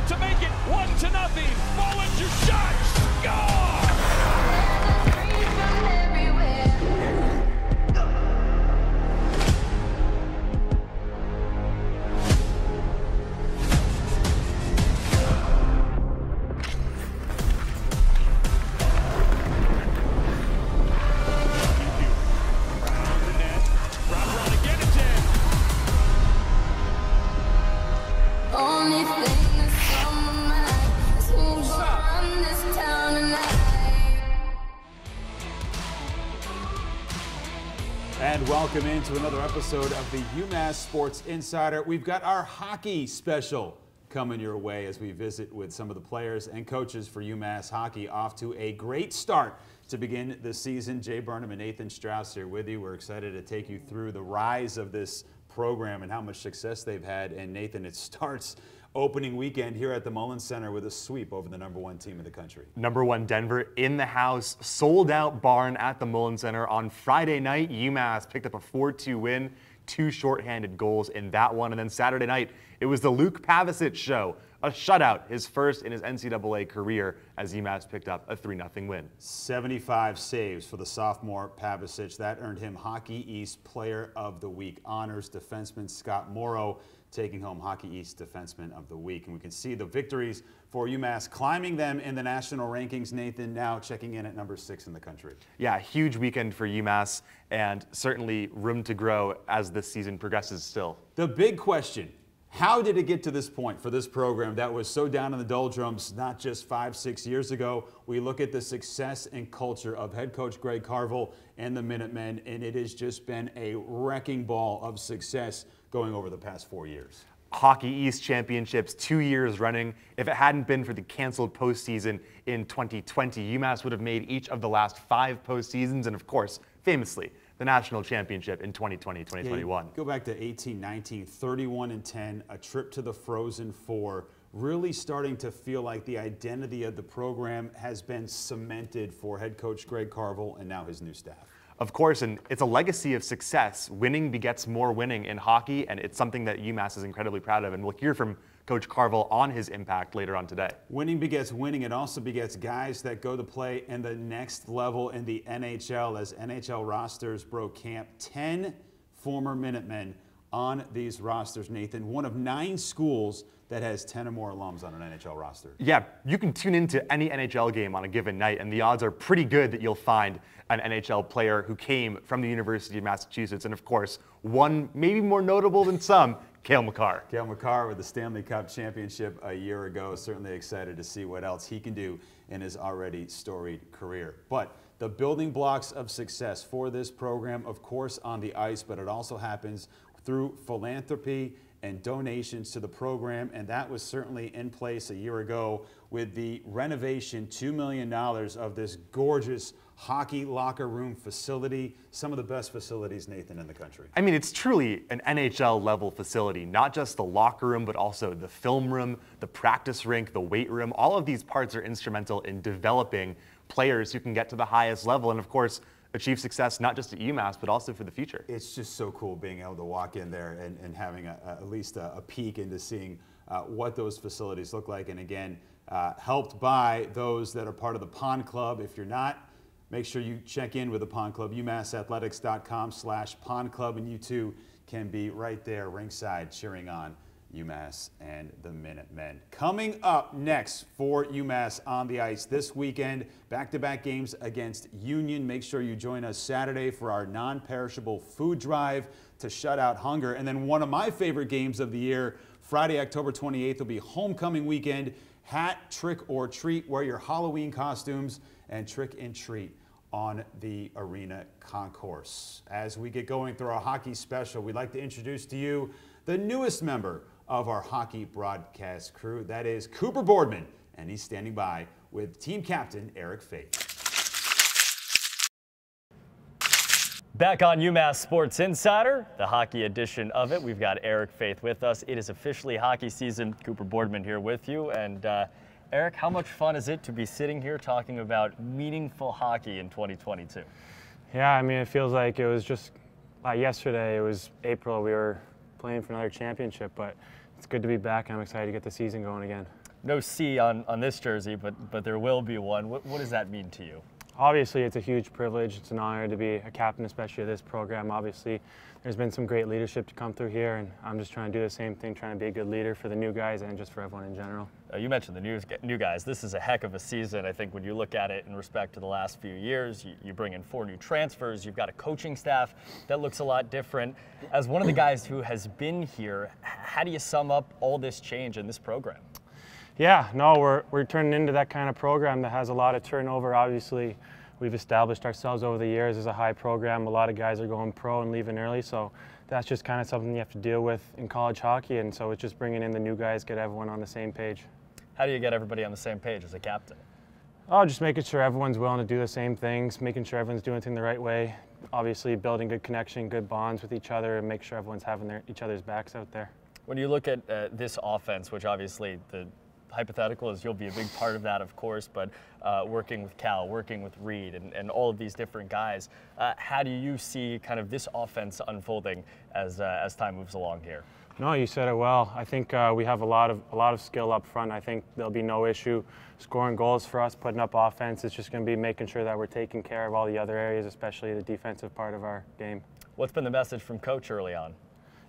to make it 1-0. Bollinger shot, score! And welcome into another episode of the UMass Sports Insider. We've got our hockey special coming your way as we visit with some of the players and coaches for UMass hockey. Off to a great start to begin the season. Jay Burnham and Nathan Strauss here with you. We're excited to take you through the rise of this program and how much success they've had. And Nathan, it starts opening weekend here at the Mullins Center with a sweep over the #1 team in the country. #1 Denver in the house, sold out barn at the Mullins Center. On Friday night, UMass picked up a 4-2 win, 2 shorthanded goals in that one. And then Saturday night, it was the Luke Pavicic show, a shutout, his first in his NCAA career as UMass picked up a 3-0 win. 75 saves for the sophomore Pavicic. That earned him Hockey East Player of the Week honors. Defenseman Scott Morrow taking home Hockey East Defenseman of the Week. And we can see the victories for UMass climbing them in the national rankings. Nathan now checking in at #6 in the country. Yeah, huge weekend for UMass and certainly room to grow as this season progresses still. The big question, how did it get to this point for this program that was so down in the doldrums not just 5-6 years ago? We look at the success and culture of head coach Greg Carvel and the Minutemen, and it has just been a wrecking ball of success going over the past 4 years. Hockey East championships 2 years running. If it hadn't been for the canceled postseason in 2020, UMass would have made each of the last 5 postseasons, and of course, famously, the national championship in 2020, 2021. Yeah, go back to 18-19, 31-10, a trip to the Frozen Four, really starting to feel like the identity of the program has been cemented for head coach Greg Carvel and now his new staff. Of course, and it's a legacy of success. Winning begets more winning in hockey, and it's something that UMass is incredibly proud of, and we'll hear from Coach Carvel on his impact later on today. Winning begets winning. It also begets guys that go to play in the next level in the NHL as NHL rosters broke camp. 10 former Minutemen on these rosters, Nathan. One of 9 schools that has 10 or more alums on an NHL roster. Yeah, you can tune into any NHL game on a given night, and the odds are pretty good that you'll find an NHL player who came from the University of Massachusetts, and of course, one maybe more notable than some, Cale Makar. Cale Makar with the Stanley Cup championship a year ago. Certainly excited to see what else he can do in his already storied career. But the building blocks of success for this program, of course, on the ice, but it also happens through philanthropy and donations to the program, and that was certainly in place a year ago with the renovation, $2 million of this gorgeous hockey locker room facility, some of the best facilities, Nathan, in the country. I mean, it's truly an NHL level facility, not just the locker room, but also the film room, the practice rink, the weight room. All of these parts are instrumental in developing players who can get to the highest level and, of course, achieve success not just at UMass, but also for the future. It's just so cool being able to walk in there and having at least a peek into seeing what those facilities look like. And again, helped by those that are part of the Pond Club. If you're not, make sure you check in with the Pond Club, umassathletics.com/Pond Club, and you too can be right there ringside cheering on UMass and the Minutemen. Coming up next for UMass on the ice this weekend, back-to-back games against Union. Make sure you join us Saturday for our non-perishable food drive to shut out hunger. And then one of my favorite games of the year, Friday, October 28th, will be homecoming weekend. Hat, trick, or treat. Wear your Halloween costumes and trick and treat on the arena concourse. As we get going through our hockey special, we'd like to introduce to you the newest member of our hockey broadcast crew. That is Cooper Boardman, and he's standing by with team captain Eric Faith. Back on UMass Sports Insider, the hockey edition of it. We've got Eric Faith with us. It is officially hockey season. Cooper Boardman here with you. And Eric, how much fun is it to be sitting here talking about meaningful hockey in 2022? Yeah, I mean, it feels like it was just yesterday. It was April. We were playing for another championship, but it's good to be back, and I'm excited to get the season going again. No C on this jersey, but there will be one. What does that mean to you? Obviously, it's a huge privilege. It's an honor to be a captain, especially of this program. Obviously, there's been some great leadership to come through here, and I'm just trying to do the same thing, trying to be a good leader for the new guys and just for everyone in general. You mentioned the new guys. This is a heck of a season. I think when you look at it in respect to the last few years, you bring in 4 new transfers. You've got a coaching staff that looks a lot different. As one of the guys who has been here, how do you sum up all this change in this program? Yeah, no, we're turning into that kind of program that has a lot of turnover. Obviously, we've established ourselves over the years as a high program. A lot of guys are going pro and leaving early, so that's just kind of something you have to deal with in college hockey, and so it's just bringing in the new guys, get everyone on the same page. How do you get everybody on the same page as a captain? Oh, just making sure everyone's willing to do the same things, making sure everyone's doing things the right way. Obviously, building good connection, good bonds with each other, and make sure everyone's having each other's backs out there. When you look at this offense, which obviously the hypothetical is you'll be a big part of that, of course, but working with Cal, working with Reed, and all of these different guys, how do you see kind of this offense unfolding as time moves along here? No, you said it well. I think we have a lot of skill up front. I think there'll be no issue scoring goals for us, putting up offense. It's just going to be making sure that we're taking care of all the other areas, especially the defensive part of our game. What's been the message from Coach early on?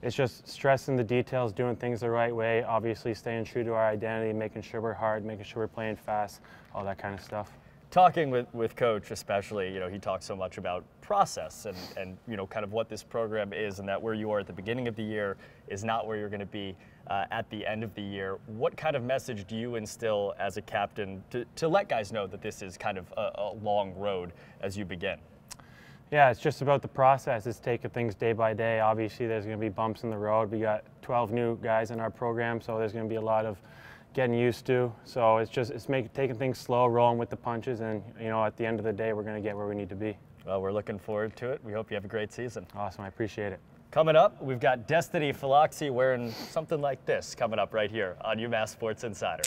It's just stressing the details, doing things the right way, obviously staying true to our identity, making sure we're hard, making sure we're playing fast, all that kind of stuff. Talking with Coach especially, you know, he talks so much about process and you know, kind of what this program is, and that where you are at the beginning of the year is not where you're going to be at the end of the year. What kind of message do you instill as a captain to let guys know that this is kind of a long road as you begin? Yeah, it's just about the process. It's taking things day by day. Obviously, there's going to be bumps in the road. We got 12 new guys in our program, so there's going to be a lot of getting used to. So it's taking things slow, rolling with the punches, and you know, at the end of the day, we're going to get where we need to be. Well, we're looking forward to it. We hope you have a great season. Awesome, I appreciate it. Coming up, we've got Destiny Philoxy wearing something like this coming up right here on UMass Sports Insider.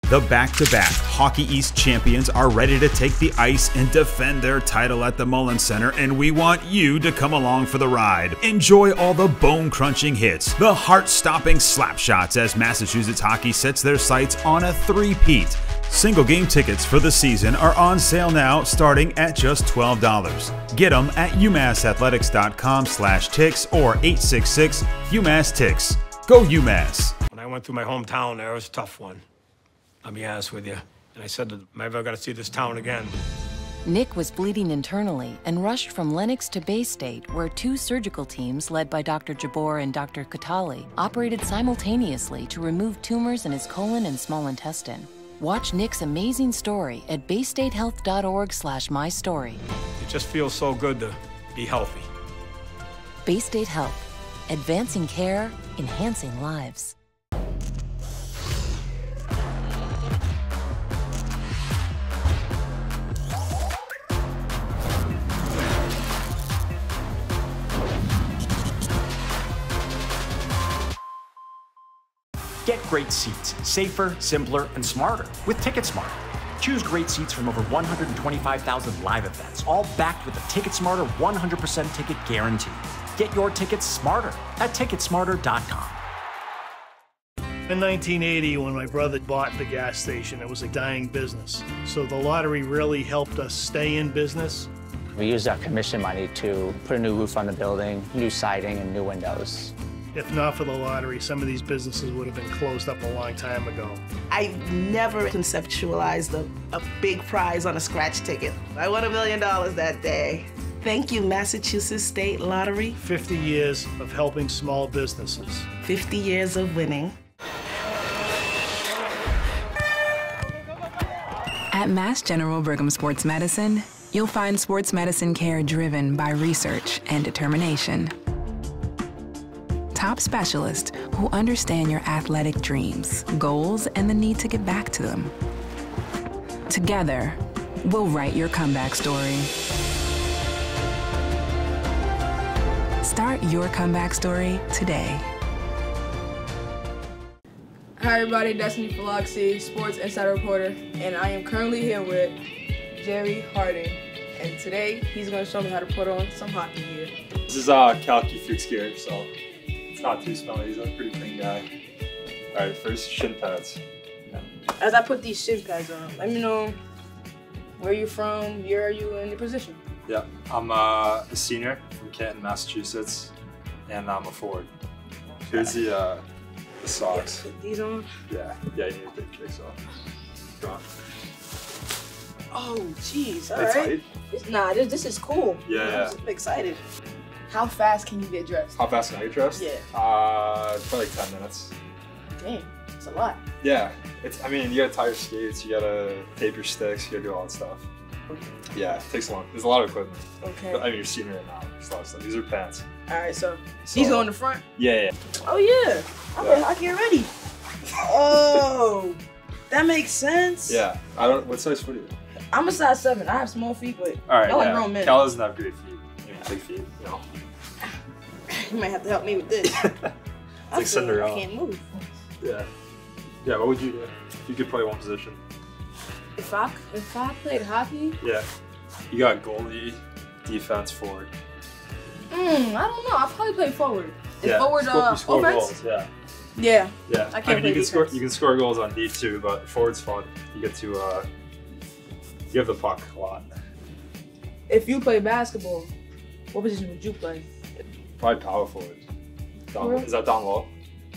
The back-to-back Hockey East champions are ready to take the ice and defend their title at the Mullins Center, and we want you to come along for the ride. Enjoy all the bone-crunching hits, the heart-stopping slap shots as Massachusetts hockey sets their sights on a three-peat. Single-game tickets for the season are on sale now, starting at just $12. Get them at umassathletics.com/tix or 866-UMass-TIX. Go UMass! When I went through my hometown there, it was a tough one. I'll be honest with you. And I said, maybe I've got to see this town again. Nick was bleeding internally and rushed from Lenox to Bay State, where 2 surgical teams led by Dr. Jabor and Dr. Katali operated simultaneously to remove tumors in his colon and small intestine. Watch Nick's amazing story at baystatehealth.org/mystory. It just feels so good to be healthy. Bay State Health, advancing care, enhancing lives. Get great seats, safer, simpler, and smarter with TicketSmarter. Choose great seats from over 125,000 live events, all backed with a TicketSmarter 100% ticket guarantee. Get your tickets smarter at ticketsmarter.com. In 1980, when my brother bought the gas station, it was a dying business. So the lottery really helped us stay in business. We used our commission money to put a new roof on the building, new siding, and new windows. If not for the lottery, some of these businesses would have been closed up a long time ago. I never conceptualized a big prize on a scratch ticket. I won $1 million that day. Thank you, Massachusetts State Lottery. 50 years of helping small businesses. 50 years of winning. At Mass General Brigham Sports Medicine, you'll find sports medicine care driven by research and determination. Top specialists who understand your athletic dreams, goals, and the need to get back to them. Together, we'll write your comeback story. Start your comeback story today. Hi everybody, Destiny Philoxy, Sports Insider Reporter, and I am currently here with Jerry Harding. And today, he's going to show me how to put on some hockey gear. This is Kalki Fuchs gear, so not too smelly. He's a pretty clean guy. All right, first shin pads. As I put these shin pads on, let me know where you're from, where are you in your position? Yeah, I'm a senior from Canton, Massachusetts, and I'm a forward. Here's the socks. Put these on. Yeah, you need to take the kicks off. Go on. Oh, jeez, all That's right. tight. This is cool. Yeah. I'm excited. How fast can you get dressed? How fast can I get dressed? Yeah. Probably like 10 minutes. Dang, it's a lot. Yeah, I mean, you gotta tie your skates, you gotta tape your sticks, you gotta do all that stuff. Yeah, it takes long. There's a lot of equipment. Okay. But, I mean, you're senior right now. There's a lot of stuff. These are pants. All right, so these go in the front? Yeah. Oh, yeah. I play hockey already. Oh, that makes sense. Yeah. What size foot are you? I'm a size 7. I have small feet, but all right, y'all are grown men. Cal doesn't have great feet. You have big feet, you know. You might have to help me with this. It's like Cinderella. I can't move. Yeah. Yeah, what would you do if you could play one position? If I played hockey? Yeah. You got goalie, defense, forward. I don't know. I'll probably play forward. Is forward you score offense? goals, yeah. Yeah. Yeah. I can't mean, play you can score goals on D too, but forward's fun. You get to you have the puck a lot. If you play basketball, what position would you play? Probably power forward. Is that down low?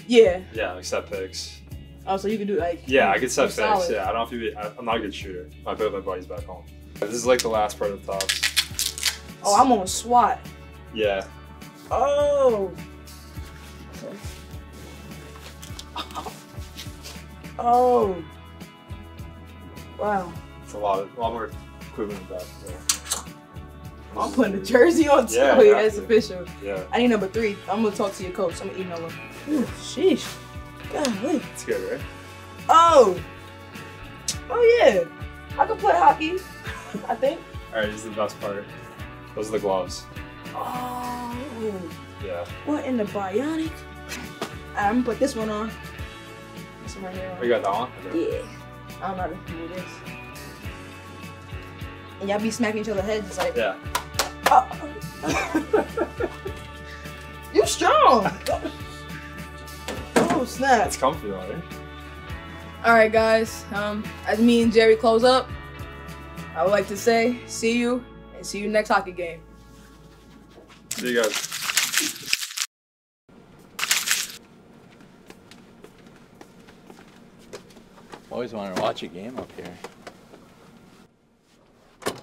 Yeah. Yeah, like set picks. Oh, so you can do like. Yeah, I can set picks. solid. Yeah, I don't have to be. I'm not a good shooter. I play with my buddies back home. This is like the last part of the tops. Oh, I'm on SWAT. Yeah. Oh. Oh. Wow. It's a lot more equipment than that. Yeah. I'm putting the jersey on too. Yeah, It's official. Yeah. I need number 3. I'm gonna talk to your coach. I'm gonna email him. Ooh, sheesh. Golly. It's good, right? Oh. Oh yeah. I can play hockey. I think. All right, this is the best part. Those are the gloves. Oh. Yeah. What in the bionic? I'm gonna put this one on. This one right here. Oh, you got that one? Okay. Yeah. I don't know how to do this. And y'all be smacking each other heads. It's like. Yeah. You strong. Oh snap. It's comfy, right? All right, guys. As me and Jerry close up, I would like to say, see you, and see you next hockey game. See you guys. Always wanted to watch a game up here.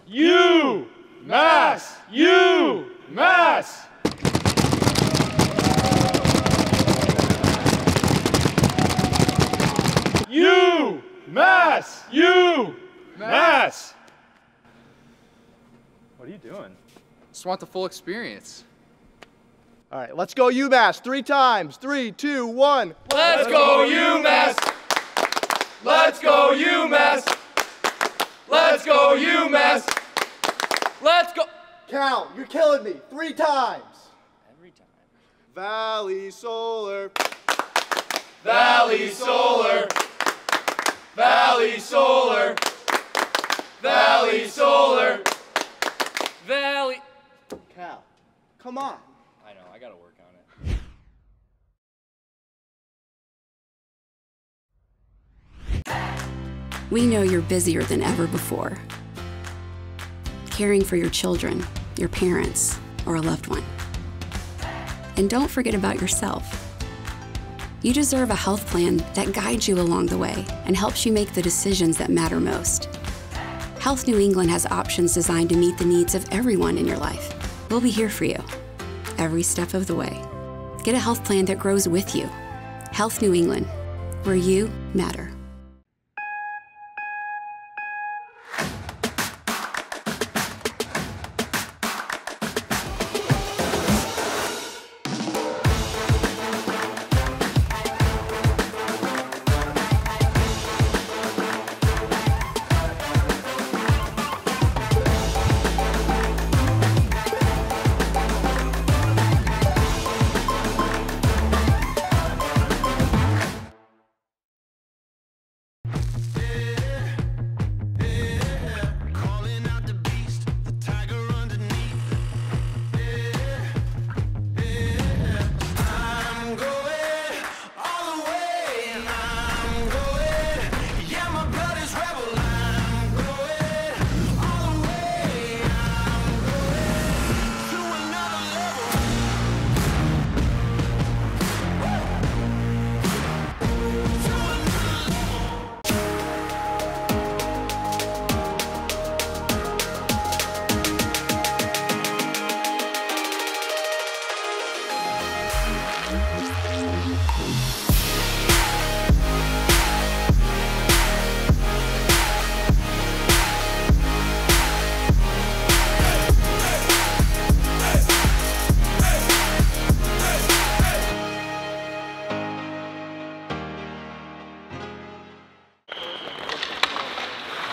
UMass! UMass! UMass! UMass! What are you doing? Just want the full experience. All right, let's go UMass 3 times. 3, 2, 1. Let's go UMass! Let's go UMass! Let's go UMass! Let's go! Cal, you're killing me. 3 times. Every time. Valley Solar. Valley Solar! Valley Solar! Valley Solar! Valley. Cal, come on. I know, I gotta work on it. We know you're busier than ever before, caring for your children, your parents, or a loved one. And don't forget about yourself. You deserve a health plan that guides you along the way and helps you make the decisions that matter most. Health New England has options designed to meet the needs of everyone in your life. We'll be here for you every step of the way. Get a health plan that grows with you. Health New England, where you matter.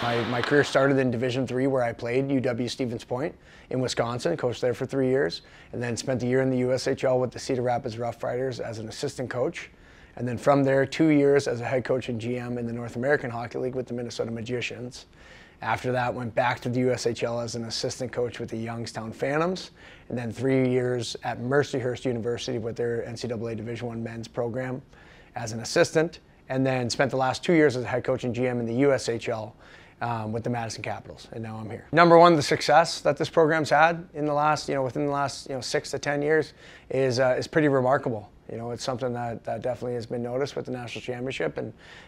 My career started in Division III, where I played UW-Stevens Point in Wisconsin, coached there for 3 years, and then spent a year in the USHL with the Cedar Rapids Rough Riders as an assistant coach. And then from there, 2 years as a head coach and GM in the North American Hockey League with the Minnesota Magicians. After that, went back to the USHL as an assistant coach with the Youngstown Phantoms, and then 3 years at Mercyhurst University with their NCAA Division I men's program as an assistant, and then spent the last 2 years as a head coach and GM in the USHL with the Madison Capitals, and now I'm here. Number one, the success that this program's had in the last, within the last 6 to 10 years is pretty remarkable. It's something that definitely has been noticed with the national championship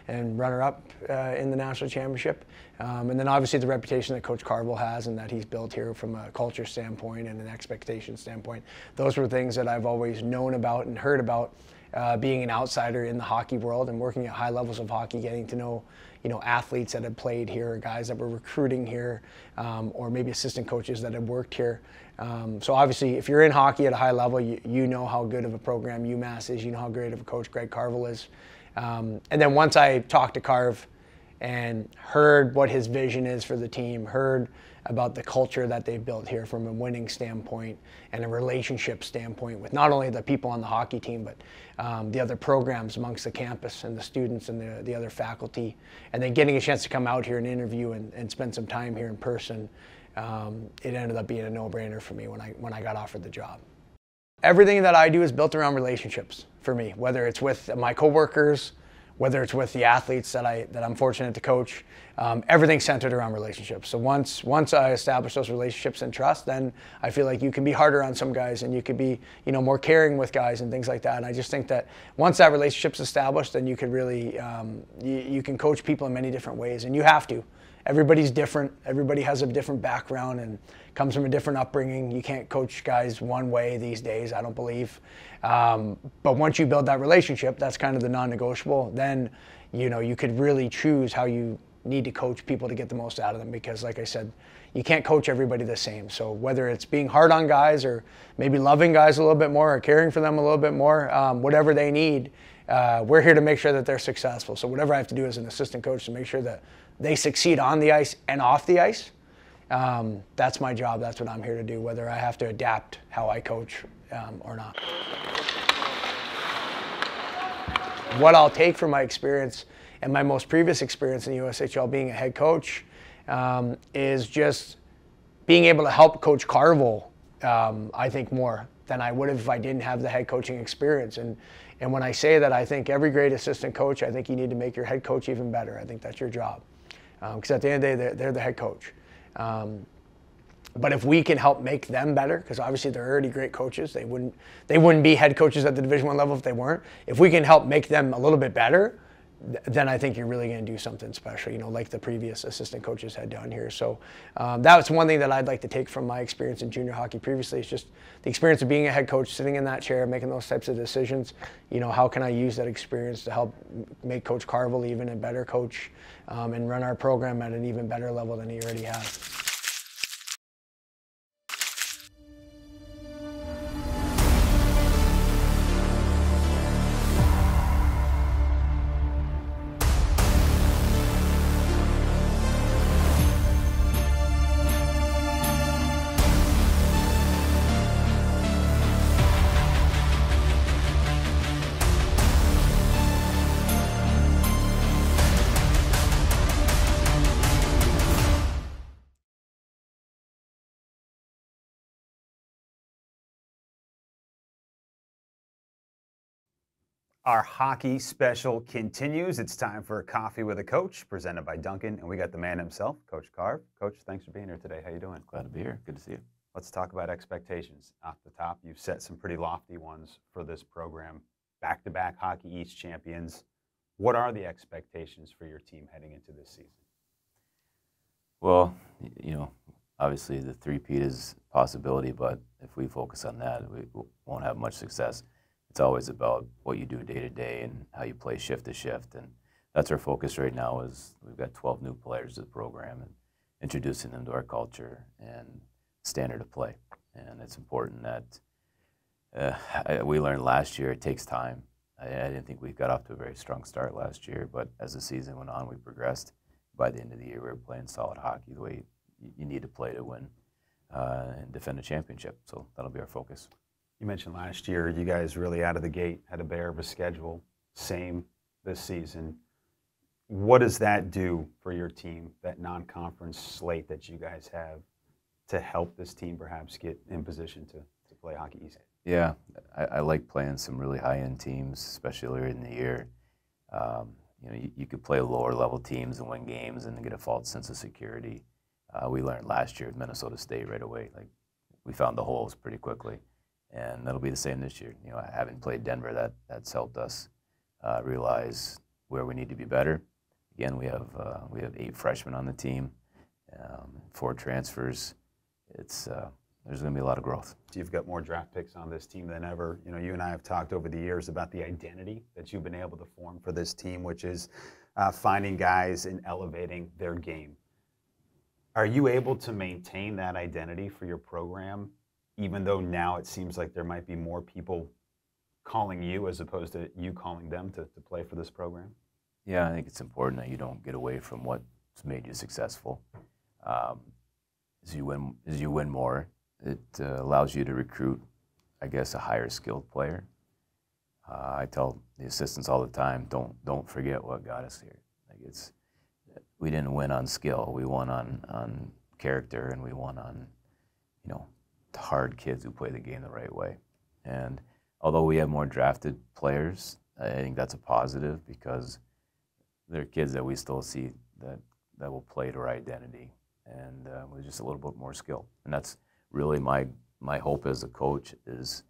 and runner-up in the national championship. And then obviously the reputation that Coach Carville has and that he's built here from a culture standpoint and an expectation standpoint. Those were things that I've always known about and heard about being an outsider in the hockey world and working at high levels of hockey, getting to know athletes that had played here, guys that were recruiting here, or maybe assistant coaches that had worked here. So obviously, if you're in hockey at a high level, you know how good of a program UMass is, you know how great of a coach Greg Carville is. And then once I talked to Carv and heard what his vision is for the team, heard about the culture that they've built here from a winning standpoint and a relationship standpoint with not only the people on the hockey team, but the other programs amongst the campus and the students and the other faculty, and then getting a chance to come out here and interview and spend some time here in person, it ended up being a no-brainer for me when I got offered the job. Everything that I do is built around relationships for me, whether it's with my coworkers, whether it's with the athletes that I'm fortunate to coach. Everything's centered around relationships. So once I establish those relationships and trust, then I feel like you can be harder on some guys and you could be more caring with guys and things like that. And I just think that once that relationship's established, then you can really you can coach people in many different ways, and you have to. Everybody's different. Everybody has a different background and comes from a different upbringing. You can't coach guys one way these days, I don't believe. But once you build that relationship, that's kind of the non-negotiable. Then, you could really choose how you need to coach people to get the most out of them, because like I said, you can't coach everybody the same. So whether it's being hard on guys or maybe loving guys a little bit more or caring for them a little bit more, whatever they need, we're here to make sure that they're successful. So whatever I have to do as an assistant coach to make sure that they succeed on the ice and off the ice, that's my job. That's what I'm here to do, whether I have to adapt how I coach or not. What I'll take from my experience and my most previous experience in the USHL being a head coach is just being able to help Coach Carville, I think, more than I would have if I didn't have the head coaching experience. And when I say that, I think every great assistant coach, I think you need to make your head coach even better. I think that's your job. Because at the end of the day, they're the head coach. But if we can help make them better, because obviously they're already great coaches, they wouldn't be head coaches at the Division I level if they weren't. If we can help make them a little bit better, then I think you're really going to do something special, like the previous assistant coaches had done here. So that's one thing that I'd like to take from my experience in junior hockey previously. It's just the experience of being a head coach, sitting in that chair, making those types of decisions. How can I use that experience to help make Coach Carville even a better coach and run our program at an even better level than he already has. Our hockey special continues. It's time for Coffee with a Coach, presented by Duncan, and we got the man himself, Coach Carv. Coach, thanks for being here today. How you doing? Glad to be here. Good to see you. Let's talk about expectations. Off the top, you've set some pretty lofty ones for this program. Back-to-back Hockey East champions. What are the expectations for your team heading into this season? Well, obviously the three-peat is a possibility, but if we focus on that, we won't have much success. It's always about what you do day to day and how you play shift to shift, and that's our focus right now. Is we've got 12 new players to the program and introducing them to our culture and standard of play. And it's important that we learned last year it takes time. I didn't think we got off to a very strong start last year, but as the season went on, we progressed. by the end of the year, we're playing solid hockey the way you need to play to win and defend a championship. So that'll be our focus. You mentioned last year you guys really out of the gate had a bear of a schedule. Same this season. What does that do for your team, that non-conference slate that you guys have, to help this team perhaps get in position to play Hockey East? Yeah, I like playing some really high-end teams, especially earlier in the year. You could play lower level teams and win games and get a false sense of security. We learned last year with Minnesota State right away. Like, we found the holes pretty quickly, and that'll be the same this year. Having played Denver, that's helped us realize where we need to be better. Again, we have 8 freshmen on the team, 4 transfers. There's going to be a lot of growth. You've got more draft picks on this team than ever. You and I have talked over the years about the identity that you've been able to form for this team, which is finding guys and elevating their game. Are you able to maintain that identity for your program, even though now it seems like there might be more people calling you as opposed to you calling them to play for this program? Yeah, I think it's important that you don't get away from what's made you successful. As you win more, it allows you to recruit, I guess, a higher skilled player. I tell the assistants all the time, don't forget what got us here. Like, we didn't win on skill. We won on character, and we won on, hard kids who play the game the right way. And although we have more drafted players, I think that's a positive, because there are kids that we still see that will play to our identity, and with just a little bit more skill. And that's really my hope as a coach is,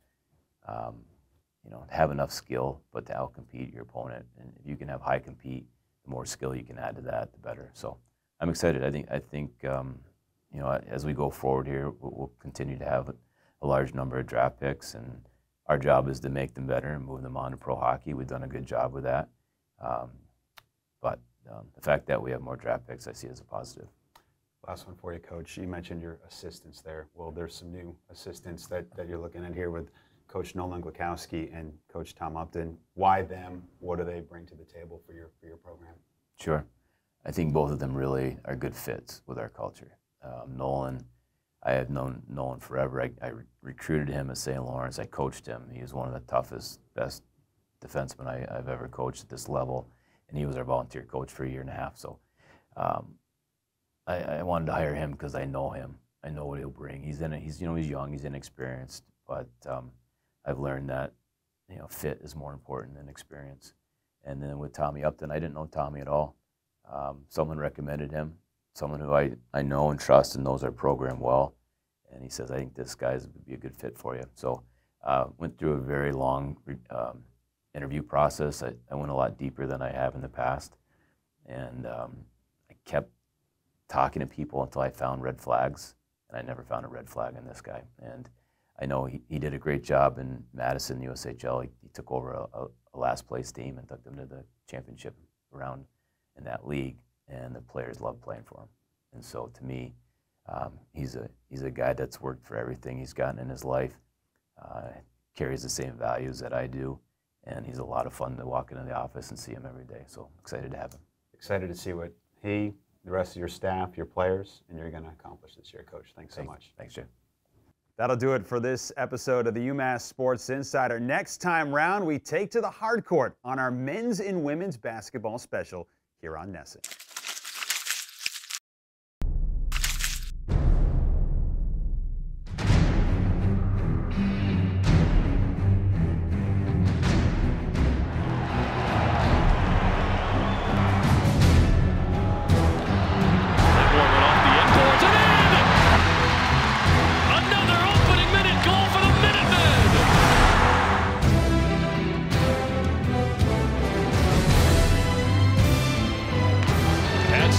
have enough skill, but to outcompete your opponent. And if you can have high compete, the more skill you can add to that, the better. So I'm excited. I think as we go forward here, we'll continue to have a large number of draft picks, and our job is to make them better and move them on to pro hockey. We've done a good job with that. But the fact that we have more draft picks, I see as a positive. Last one for you, Coach. You mentioned your assistants there. Well, there's some new assistants that you're looking at here with Coach Nolan Glukowski and Coach Tom Upton. Why them? What do they bring to the table for your program? Sure. I think both of them really are good fits with our culture. Nolan, I have known Nolan forever. I recruited him at St. Lawrence. I coached him. He was one of the toughest, best defensemen I've ever coached at this level, and he was our volunteer coach for 1.5 years. So I wanted to hire him because I know him. I know what he'll bring. He's young, he's inexperienced, but I've learned that fit is more important than experience. And then with Tommy Upton, I didn't know Tommy at all. Someone recommended him, someone who I know and trust and knows our program well. And he says, I think this guy would be a good fit for you. So went through a very long interview process. I went a lot deeper than I have in the past. And I kept talking to people until I found red flags. And I never found a red flag in this guy. And I know he did a great job in Madison, USHL. He took over a last place team and took them to the championship round in that league, and the players love playing for him. And so to me, he's a guy that's worked for everything he's gotten in his life, carries the same values that I do, and he's a lot of fun to walk into the office and see him every day. So excited to have him. Excited to see what he, the rest of your staff, your players, and you're going to accomplish this year, Coach. Thanks so much. Thanks, Jay. That'll do it for this episode of the UMass Sports Insider. Next time round, we take to the hard court on our men's and women's basketball special here on NESN.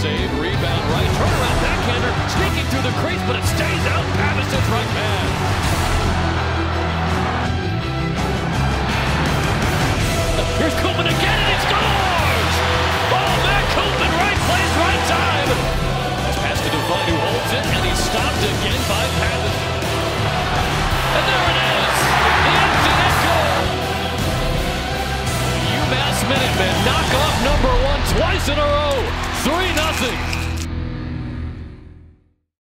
Save, rebound, right, turnaround, backhander, sneaking through the crease, but it stays out. Patterson's right man. Here's Koopman again, and he scores! Oh, Matt Koopman, right place, right time. This pass to Devine, who holds it, and he's stopped again by Patterson. And there it is, the empty net goal. UMass Minutemen knock off #1 twice in a row. 3-0. Rising.